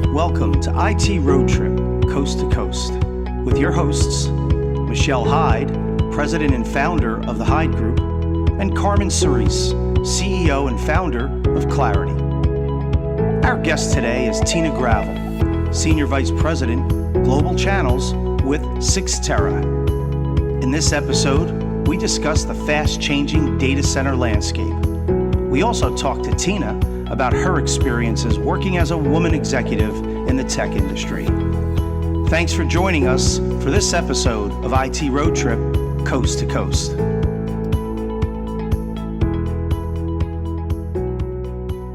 Welcome to IT Road Trip, Coast to Coast, with your hosts, Michelle Hyde, President and founder of the Hyde Group, and Carmen Cerise, CEO and founder of Clarity. Our guest today is Tina Gravel, Senior Vice President, Global Channels with Cyxtera. In this episode, we discuss the fast-changing data center landscape. We also talk to Tina about her experiences working as a woman executive in the tech industry. Thanks for joining us for this episode of IT Road Trip, Coast to Coast.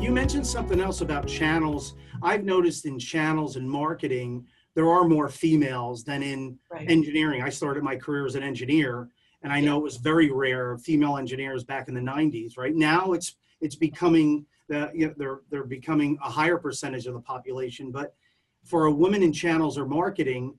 You mentioned something else about channels. I've noticed in channels and marketing, there are more females than in engineering. I started my career as an engineer, and I know it was very rare female engineers back in the 90s. Right now, it's becoming they're becoming a higher percentage of the population. But for a woman in channels or marketing,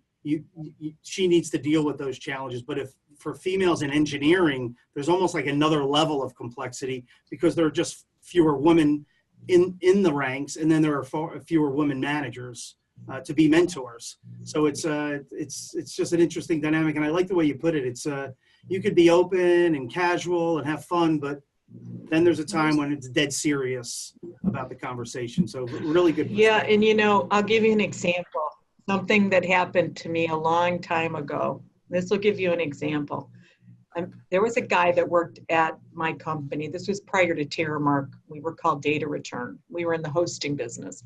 she needs to deal with those challenges. But if for females in engineering, there's almost like another level of complexity because there are just fewer women in the ranks, and then there are fewer women managers to be mentors. So it's just an interesting dynamic, and I like the way you put it. It's you could be open and casual and have fun, but then there's a time when it's dead serious about the conversation. So really good. Yeah, and I'll give you an example. Something that happened to me a long time ago. This will give you an example. There was a guy that worked at my company. This was prior to Terramark. We were called Data Return. We were in the hosting business.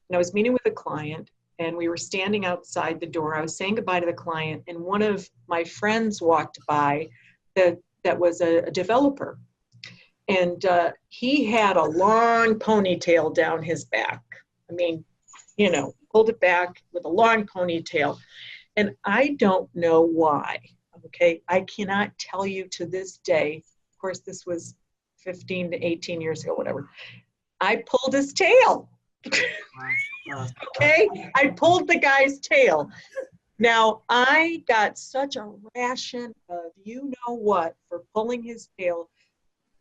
And I was meeting with a client, and we were standing outside the door. I was saying goodbye to the client, and one of my friends walked by that was a developer. And he had a long ponytail down his back. I mean, pulled it back with a long ponytail. And I don't know why, okay? I cannot tell you to this day. Of course, this was 15 to 18 years ago, whatever. I pulled his tail. Okay? I pulled the guy's tail. Now, I got such a ration of you-know-what for pulling his tail.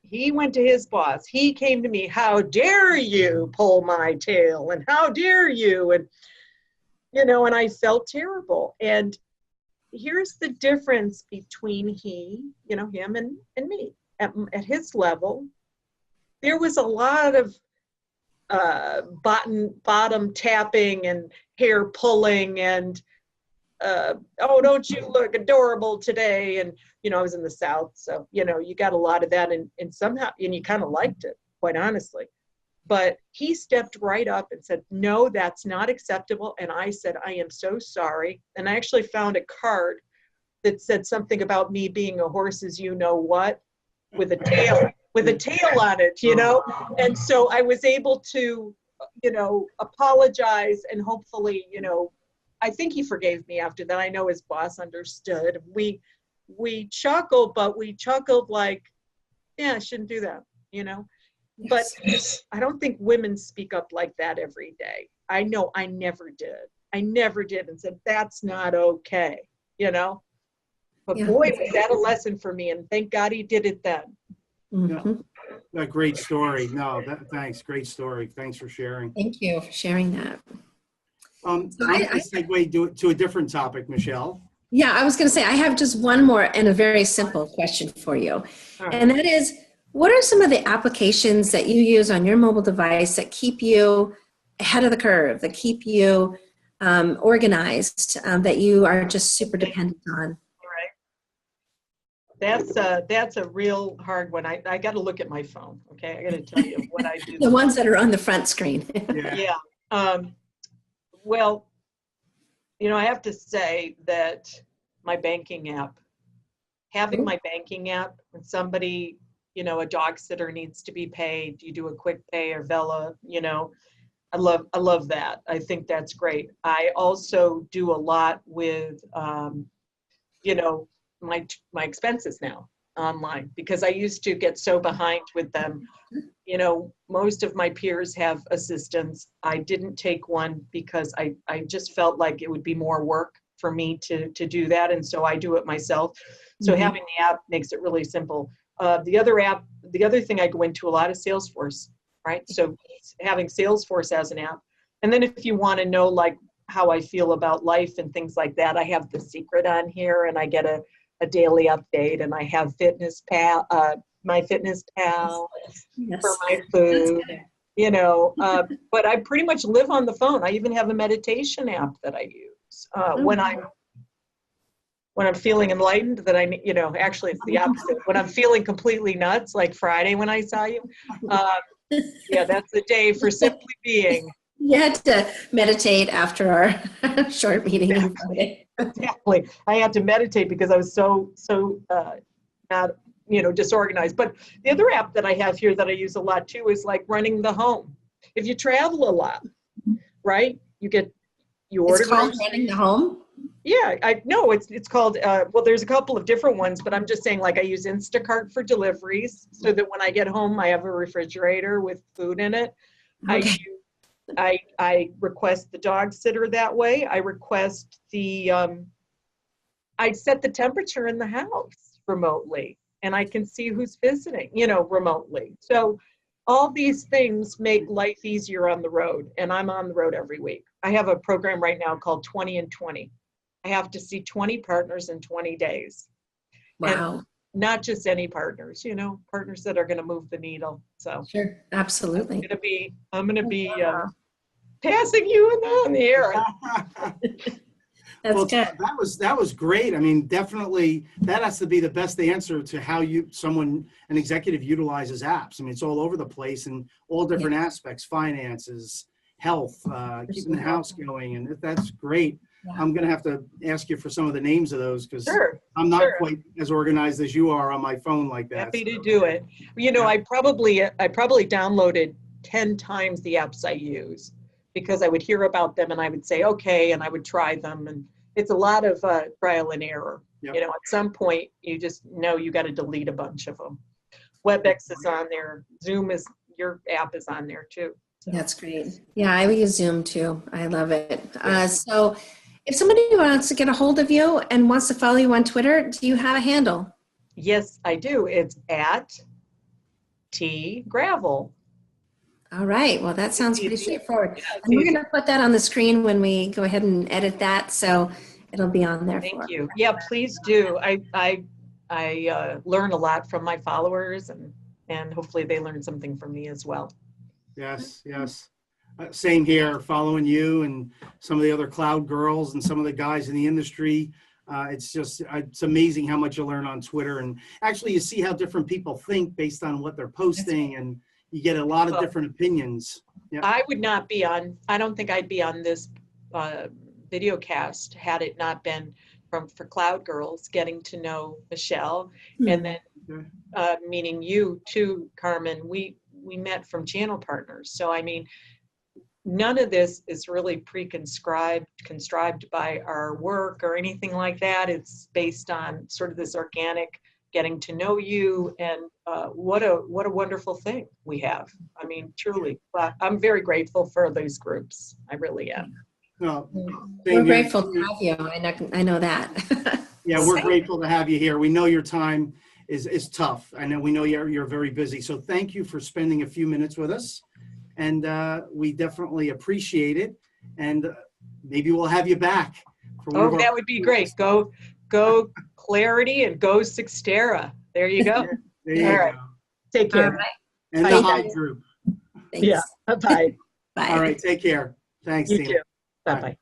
He went to his boss. He came to me, how dare you pull my tail? And how dare you? And, and I felt terrible. And here's the difference between him and me. At his level, there was a lot of bottom tapping and hair pulling and oh, don't you look adorable today? And, I was in the South, so, you got a lot of that and somehow, and you kind of liked it, quite honestly. But he stepped right up and said, no, that's not acceptable. And I said, I am so sorry. And I actually found a card that said something about me being a horse's you-know-what with a tail on it, And so I was able to, apologize and hopefully, I think he forgave me after that. I know his boss understood. We chuckled, but we chuckled like, yeah, I shouldn't do that, Yes. But I don't think women speak up like that every day. I know I never did. And said, that's not okay, But boy, was that a lesson for me. And thank God he did it then. Mm-hmm. Yeah. A great story. No, thanks. Great story. Thanks for sharing. Thank you for sharing that. I'm going to segue to a different topic, Michelle. Yeah, I was going to say, I have just one more and a very simple question for you. Right. And that is, what are some of the applications that you use on your mobile device that keep you ahead of the curve, that keep you organized, that you are just super dependent on? That's a real hard one. I got to look at my phone. Okay, I got to tell you what I do. The ones that are on the front screen. Yeah. Well, I have to say that my banking app, having my banking app, when somebody, a dog sitter needs to be paid, you do a quick pay or Vela, I love that. I think that's great. I also do a lot with, my expenses now online because I used to get so behind with them. Most of my peers have assistants. I didn't take one because I just felt like it would be more work for me to do that. And so I do it myself. So having the app makes it really simple. The other thing I go into a lot is Salesforce, right? So having Salesforce as an app, And then if you want to know like how I feel about life and things like that, I have The Secret on here, and I get a daily update, and I have Fitness Pal, my Fitness Pal Yes. for my food, you know, but I pretty much live on the phone. I even have a meditation app that I use when I'm feeling enlightened, that you know, actually it's the opposite. When I'm feeling completely nuts, like Friday when I saw you, yeah, that's the day for simply being. You had to meditate after our short meeting on Friday. Exactly. I had to meditate because I was so not, you know, disorganized. But the other app that I have here that I use a lot too is like Running the Home. If you travel a lot, right? You order. It's called Running the Home? Yeah, I know it's called, well, there's a couple of different ones, but I'm just saying, like, I use Instacart for deliveries so that when I get home, I have a refrigerator with food in it. Okay. I request the dog sitter that way. I request I set the temperature in the house remotely, and I can see who's visiting, you know, remotely. So all these things make life easier on the road, and I'm on the road every week. I have a program right now called 20 and 20. I have to see 20 partners in 20 days. Wow. And not just any partners, you know, partners that are going to move the needle. So Sure. Absolutely. I'm going to be passing you on the air. That's Well, good. that was great. I mean, definitely that has to be the best answer to how an executive utilizes apps. I mean, it's all over the place in all different aspects, finances, health, keeping the house going. And that's great. Yeah. I'm going to have to ask you for some of the names of those because I'm not quite as organized as you are on my phone like that. Happy to do it. You know, I probably downloaded 10 times the apps I use because I would hear about them and I would say, okay, and I would try them. And it's a lot of trial and error. Yep. You know, at some point you just know you got to delete a bunch of them. WebEx is on there. Your app is on there too. So. That's great. Yeah, I use Zoom too. I love it. So if somebody wants to get a hold of you and wants to follow you on Twitter, do you have a handle? Yes, I do. It's @tgravel. All right. Well, that sounds pretty straightforward. And we're going to put that on the screen when we go ahead and edit that, so it'll be on there. Thank you. Yeah, please do. I learn a lot from my followers, and hopefully they learn something from me as well. Yes. Same here, following you and some of the other cloud girls and some of the guys in the industry. It's amazing how much you learn on Twitter. And actually you see how different people think based on what they're posting, and you get a lot of different opinions. Yep. I don't think I'd be on this video cast had it not been for Cloud Girls, getting to know Michelle, and then meeting you too, Carmen. We met from channel partners. So, I mean, none of this is really contrived by our work or anything like that. It's based on sort of this organic getting to know you, and what a wonderful thing we have. I mean, truly, I'm very grateful for those groups. I really am. Well, we're grateful to have you. I know that. Yeah, we're grateful to have you here. We know your time is tough. I know we know you're very busy. So thank you for spending a few minutes with us. And we definitely appreciate it. And maybe we'll have you back. That would be great. Go Clarity and go Sixtera. There you go. There you go. Take care. Right. And the Hive group. Thanks. Yeah. Bye. Bye. All right. Take care. Thanks, You Tina. too. Bye-bye.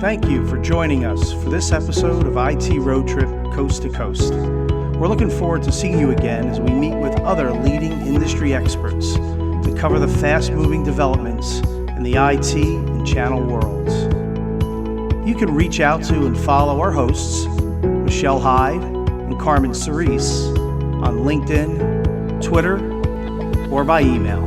Thank you for joining us for this episode of IT Road Trip Coast to Coast. We're looking forward to seeing you again as we meet with other leading industry experts to cover the fast-moving developments in the IT and channel worlds. You can reach out to and follow our hosts, Michelle Hyde and Carmen Cerise, on LinkedIn, Twitter, or by email.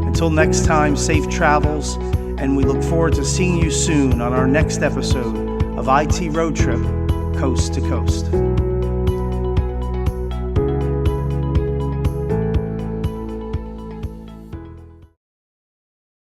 Until next time, safe travels, and we look forward to seeing you soon on our next episode of IT Road Trip Coast to Coast.